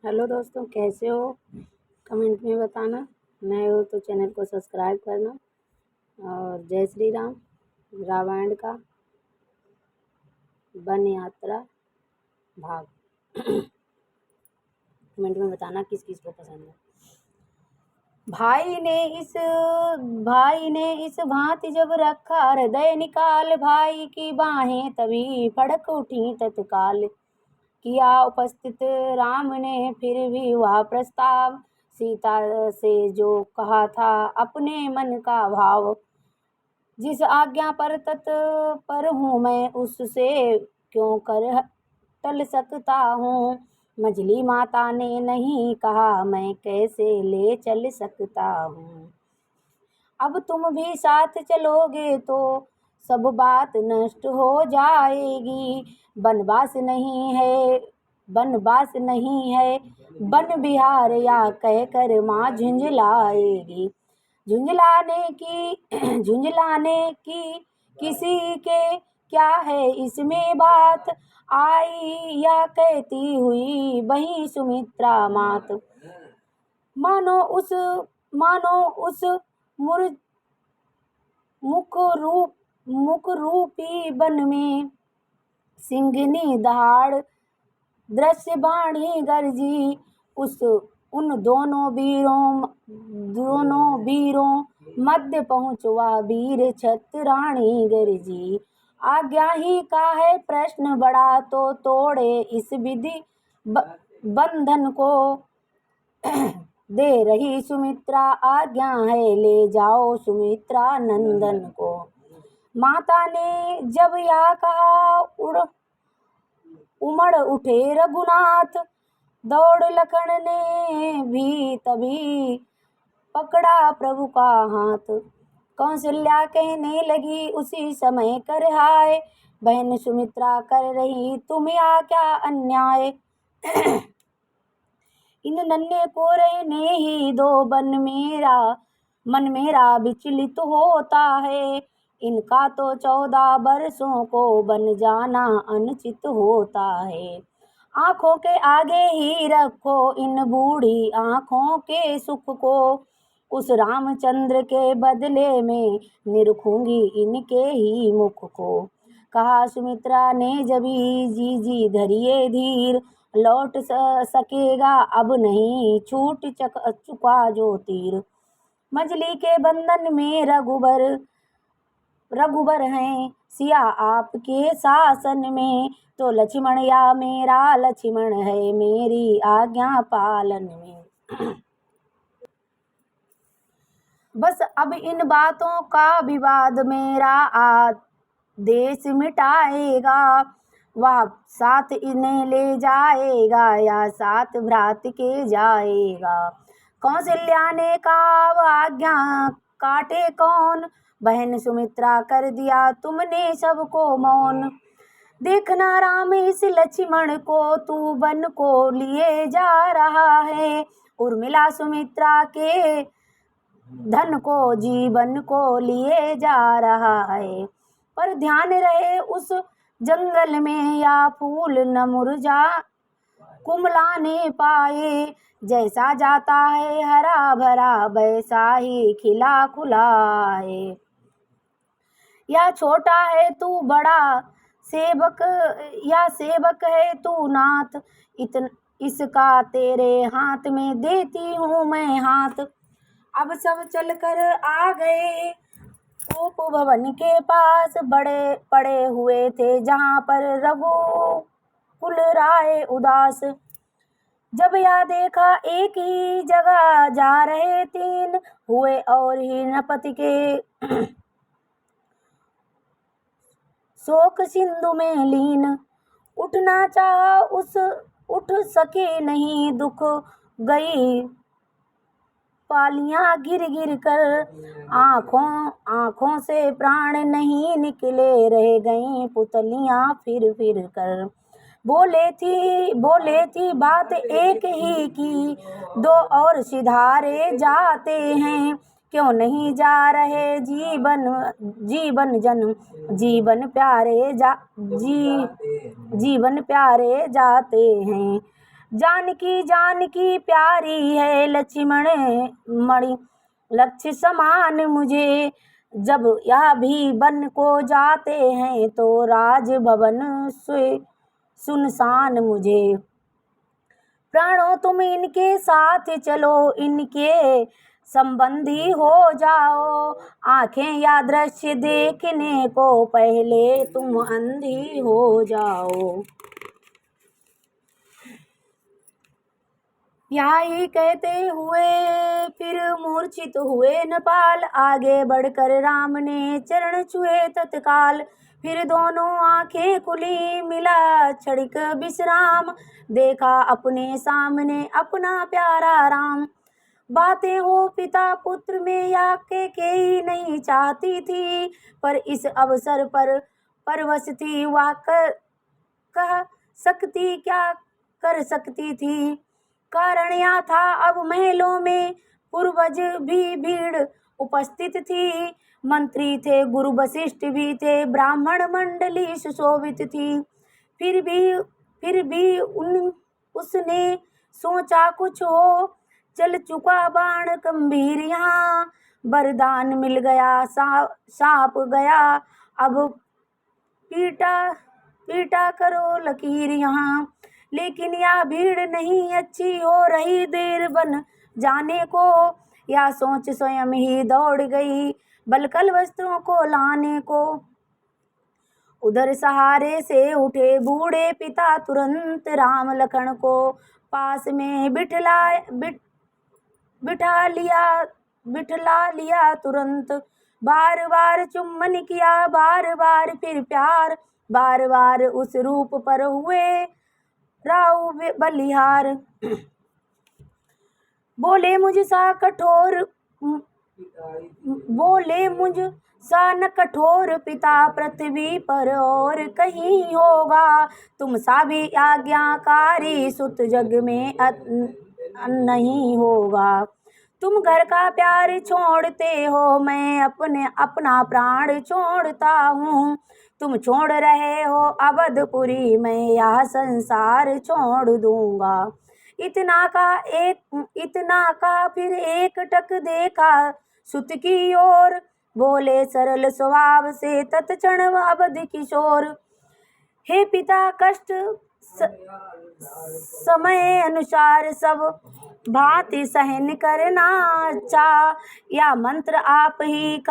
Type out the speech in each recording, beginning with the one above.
Hello दोस्तों, कैसे हो? कमेंट में बताना। नए हो तो चैनल को सब्सक्राइब करना। और जय श्री राम। रामायण का वन यात्रा भाग कमेंट में बताना किस किस को पसंद है। भाई ने इस भांति जब रखा हृदय निकाल, भाई की बाहें तभी फड़क उठी तत्काल। किया उपस्थित राम ने फिर भी वह प्रस्ताव, सीता से जो कहा था अपने मन का भाव। जिस आज्ञा पर तत्पर हूँ मैं, उससे क्यों कर टल सकता हूँ। मझली माता ने नहीं कहा, मैं कैसे ले चल सकता हूँ। अब तुम भी साथ चलोगे तो सब बात नष्ट हो जाएगी। बनवास नहीं है बन बिहार, या कहकर माँ झुंझलाएगी। झुंझलाने की किसी के क्या है इसमें बात, आई या कहती हुई वही सुमित्रा मात। मानो उस मुख रूपी वन में सिंघनी दहाड़ दृश्य बाणी गरजी। उन दोनों वीरों मध्य पहुँचवा वीर छत्राणी गरजी। आज्ञा ही का है प्रश्न बड़ा, तो तोड़े इस विधि बंधन को। दे रही सुमित्रा आज्ञा है, ले जाओ सुमित्रा नंदन को। माता ने जब यह कहा, उमड़ उठे रघुनाथ। दौड़ लखन ने भी तभी पकड़ा प्रभु का हाथ। कौशल्या कहने लगी उसी समय, कर हाय बहन सुमित्रा कर रही तुम या क्या अन्याय। इन नन्हे को रहने ही दो, मन मेरा विचलित होता है। इनका तो 14 वर्षों को बन जाना अनुचित होता है। आँखों के आगे ही रखो इन बूढ़ी आँखों के सुख को। उस रामचंद्र के बदले में निरखूंगी इनके ही मुख को। कहा सुमित्रा ने जभी, जी धरिए धीर। लौट सकेगा अब नहीं, छूट चुका जो तीर। मजली के बंधन में रघुबर हैं, सिया आपके शासन में। तो लक्ष्मण या मेरा लक्ष्मण है, मेरी आज्ञा पालन में। बस अब इन बातों का विवाद मेरा आदेश मिटाएगा। वह साथ इन्हें ले जाएगा, या साथ भ्रात के जाएगा। कौशल्या ने कहा आज्ञा काटे कौन, बहन सुमित्रा कर दिया तुमने सबको मौन। देखना राम इस लक्ष्मण को तू वन को लिए जा रहा है। उर्मिला सुमित्रा के धन को जीवन को लिए जा रहा है। पर ध्यान रहे उस जंगल में या फूल न मुरझा कुमलाने पाए। जैसा जाता है हरा भरा, वैसा ही खिला खुला है। या छोटा है तू बड़ा सेवक, या सेवक है तू नाथ। इसका तेरे हाथ में देती हूँ मैं हाथ। अब सब चलकर आ गए उपवन के पास। बड़े पड़े हुए थे जहाँ पर रघुकुल राय उदास। जब यह देखा एक ही जगह जा रहे तीन, हुए और ही नपति के शोक सिंधु में लीन। उठना चाहा उठ सके नहीं, दुख गई पालियां गिर कर। आँखों से प्राण नहीं निकले, रह गईं पुतलियां फिर कर। बोले थी बात एक ही की, दो और सिधारे जाते हैं। क्यों नहीं जा रहे जीवन प्यारे जाते हैं। जानकी जानकी प्यारी है, लक्ष्मण मणि लक्ष्य समान मुझे। जब यह भी वन को जाते हैं तो राजभवन सुनसान मुझे। प्राणों तुम इनके साथ चलो, इनके संबंधी हो जाओ। आंखें या दृश्य देखने को पहले तुम अंधी हो जाओ। यही कहते हुए फिर मूर्छित हुए नपाल। आगे बढ़कर राम ने चरण छुए तत्काल। फिर दोनों आंखें खुली, मिला क्षणिक विश्राम। देखा अपने सामने अपना प्यारा राम। बातें हो पिता पुत्र में या के नहीं चाहती थी, पर इस अवसर पर परवश थी। वह कह सकती क्या कर सकती थी। कारण यह था अब महलों में पूर्वज भी भीड़ उपस्थित थी। मंत्री थे, गुरु वशिष्ठ भी थे, ब्राह्मण मंडली सुशोभित थी। फिर भी उसने सोचा कुछ हो। चल चुका बाण गंभीर, यहाँ वरदान मिल गया, सांप गया अब पीटा करो लकीर यहाँ। लेकिन यह भीड़ नहीं अच्छी हो रही, देर बन जाने को। यह सोच स्वयं ही दौड़ गई बलकल वस्त्रों को लाने को। उधर सहारे से उठे बूढ़े पिता, तुरंत राम लखन को पास में बिठला लिया तुरंत। बार बार चुम्बन किया, बार बार फिर प्यार, बार बार उस रूप पर हुए राव बलिहार। बोले मुझ सा न कठोर पिता पृथ्वी पर और कहीं होगा। तुम सा भी आज्ञाकारी सुत जग में नहीं होगा। तुम घर का प्यार छोड़ते हो, मैं अपना प्राण छोड़ता हूँ। तुम छोड़ रहे हो अवधपुरी, मैं यह संसार छोड़ दूंगा। इतना का फिर एक टक देखा सुत की ओर। बोले सरल स्वभाव से तत्क्षण अवध किशोर। हे पिता, कष्ट समय अनुसार सब भांति सहन करना अच्छा। या मंत्र आप ही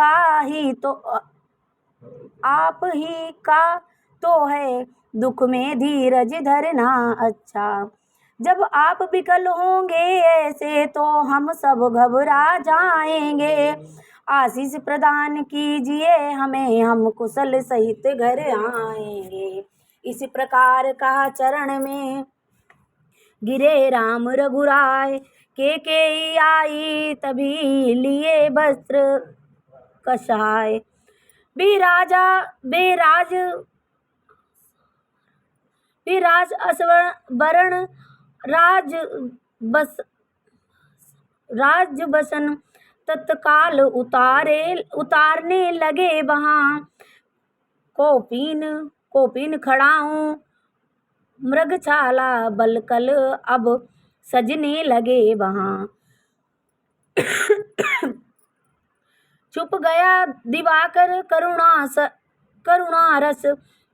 का तो है, दुख में धीरज धरना अच्छा। जब आप विकल होंगे ऐसे तो हम सब घबरा जाएंगे। आशीष प्रदान कीजिए हमें, हम कुशल सहित घर आएंगे। इस प्रकार कहा चरण में गिरे राम रघुराय। के आई तभी लिए वस्त्र कषाय। बेराज असवरण राजबसन तत्काल उतारने लगे वहाँ। कोपिन खड़ाऊं मृगछाला बलकल अब सजने लगे वहाँ। छुप गया दिवाकर करुणा रस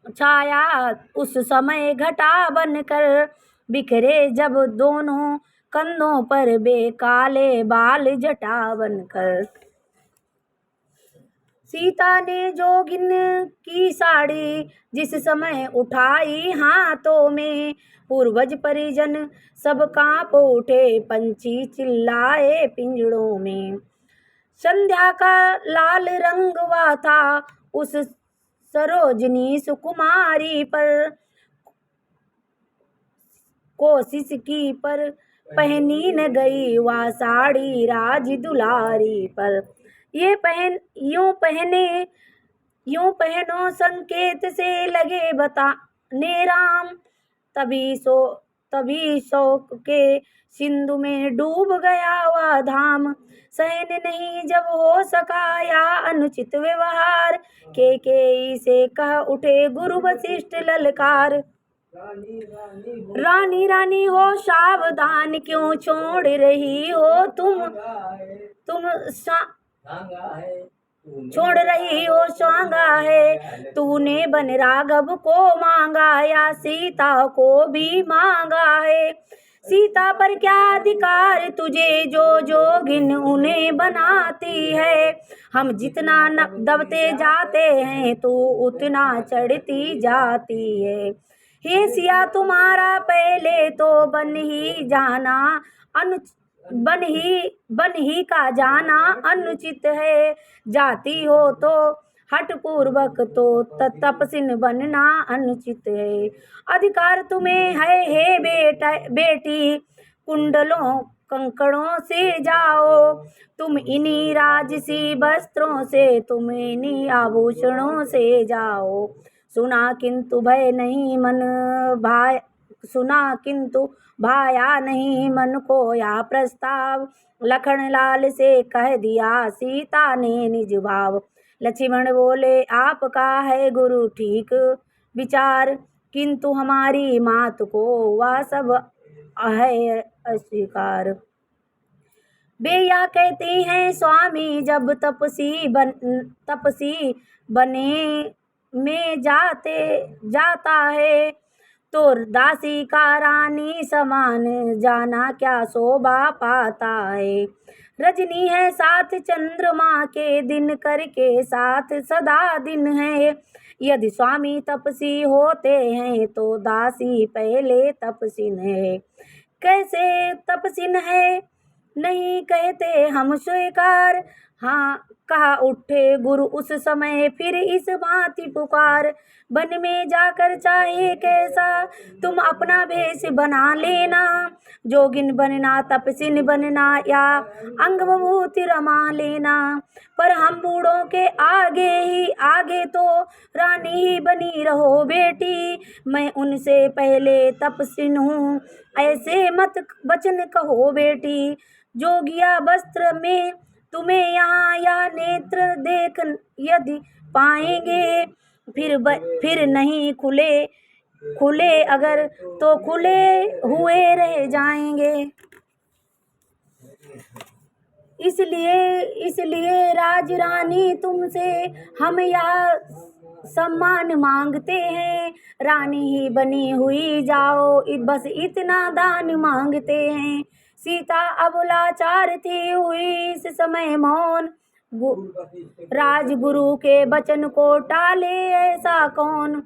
छाया उस समय घटा बनकर। बिखरे जब दोनों कंधों पर बेकाले बाल जटा बनकर। सीता ने जोगिन की साड़ी जिस समय उठाई हाथों में, पूर्वज परिजन सब कांप उठे, पंछी चिल्लाए पिंजड़ों में। संध्या का लाल रंग हुआ था उस सरोजनी सुकुमारी पर। कोशिश की पर पहनी न गई वह साड़ी राज दुलारी पर। यूं पहनो संकेत से लगे बताने राम। तभी शोक के सिंधु में डूब गया वह धाम। सहन नहीं जब हो सका या अनुचित व्यवहार, के से कह उठे गुरु वशिष्ठ ललकार। रानी रानी हो सावधान, क्यों छोड़ रही हो तुम छोड़ रही हो स्वांगा है। तूने बन राघव को मांगा या सीता को भी मांगा है। सीता पर क्या अधिकार तुझे, जो जोगिन उन्हें बनाती है। हम जितना दबते जाते हैं तू उतना चढ़ती जाती है। हे सिया तुम्हारा पहले तो बन ही का जाना अनुचित है। जाती हो तो हठ पूर्वक तो तपस्विन बनना अनुचित है। अधिकार तुम्हें है हे बेटी, कुंडलों कंकड़ों से जाओ। तुम इन्हीं राजसी वस्त्रों से, तुम इन्हीं आभूषणों से जाओ। सुना किंतु भाया नहीं मन को या प्रस्ताव। लखन लाल से कह दिया सीता ने निज भाव। लक्ष्मण बोले आपका है गुरु ठीक विचार, किंतु हमारी मात को वह सब है अस्वीकार। बेया कहते हैं स्वामी जब तपसी बने में जाता है, तो दासी का रानी समान जाना क्या शोभा पाता है। रजनी है साथ चंद्रमा के, दिन करके साथ सदा दिन है। यदि स्वामी तपसी होते हैं तो दासी पहले तपसिन है। कैसे तपसिन है नहीं कहते हम स्वीकार। हाँ कहा उठे गुरु उस समय फिर इस भांति पुकार। वन में जाकर चाहे कैसा तुम अपना भेष बना लेना। जोगिन बनना तपसिन बनना या अंग विभूति रमा लेना। पर हम बूढ़ों के आगे तो रानी ही बनी रहो बेटी। मैं उनसे पहले तपसिन हूँ ऐसे मत वचन कहो बेटी। जोगिया वस्त्र में तुम्हें यहाँ या नेत्र देख यदि पाएंगे, फिर नहीं खुले अगर तो खुले हुए रह जाएंगे। इसलिए राज रानी तुमसे हम यह सम्मान मांगते हैं। रानी ही बनी हुई जाओ बस इतना दान मांगते हैं। सीता अब लाचार थी हुई इस समय मौन। राजगुरु के वचन को टाले ऐसा कौन।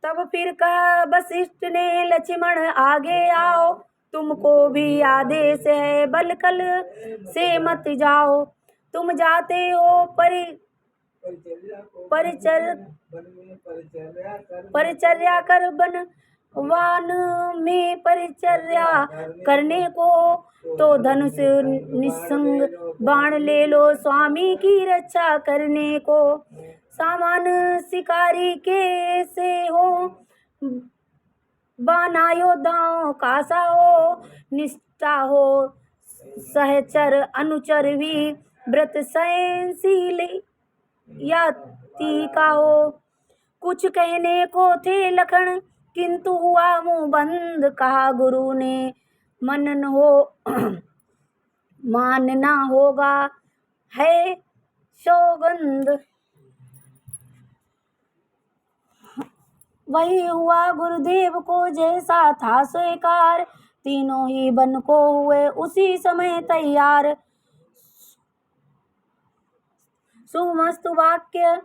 तब फिर कहा वशिष्ठ ने लक्ष्मण आगे आओ। तुमको भी आदेश है बलकल से मत जाओ। तुम जाते हो परिचर्या कर वन में परिचर्या करने को, तो धनुष निस्संग बाण ले लो स्वामी की रक्षा करने को। सामान शिकारी के से हो बाना योद्धाओं का सा हो। निष्ठा हो सहचर अनुचर भी व्रत सहनशील याति का हो। कुछ कहने को थे लखन किंतु हुआ मुंह बंद। कहा गुरु ने मानना होगा है सौगंध। वही हुआ गुरुदेव को जैसा था स्वीकार। तीनों ही बन को हुए उसी समय तैयार। सुमस्तु वाक्य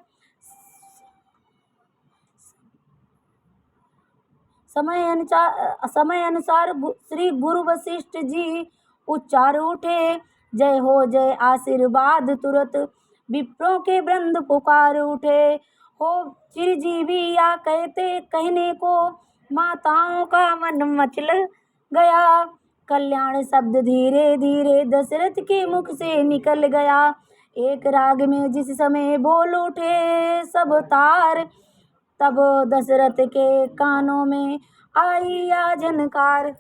समय अनुसार श्री गुरु वशिष्ठ जी उच्चार उठे। जय हो जय आशीर्वाद तुरंत विप्रों के वृंद पुकार उठे। हो चिरजीवी या कहने को माताओं का मन मचल गया। कल्याण शब्द धीरे धीरे दशरथ के मुख से निकल गया। एक राग में जिस समय बोल उठे सब तार, तब दशरथ के कानों में आई या झनकार।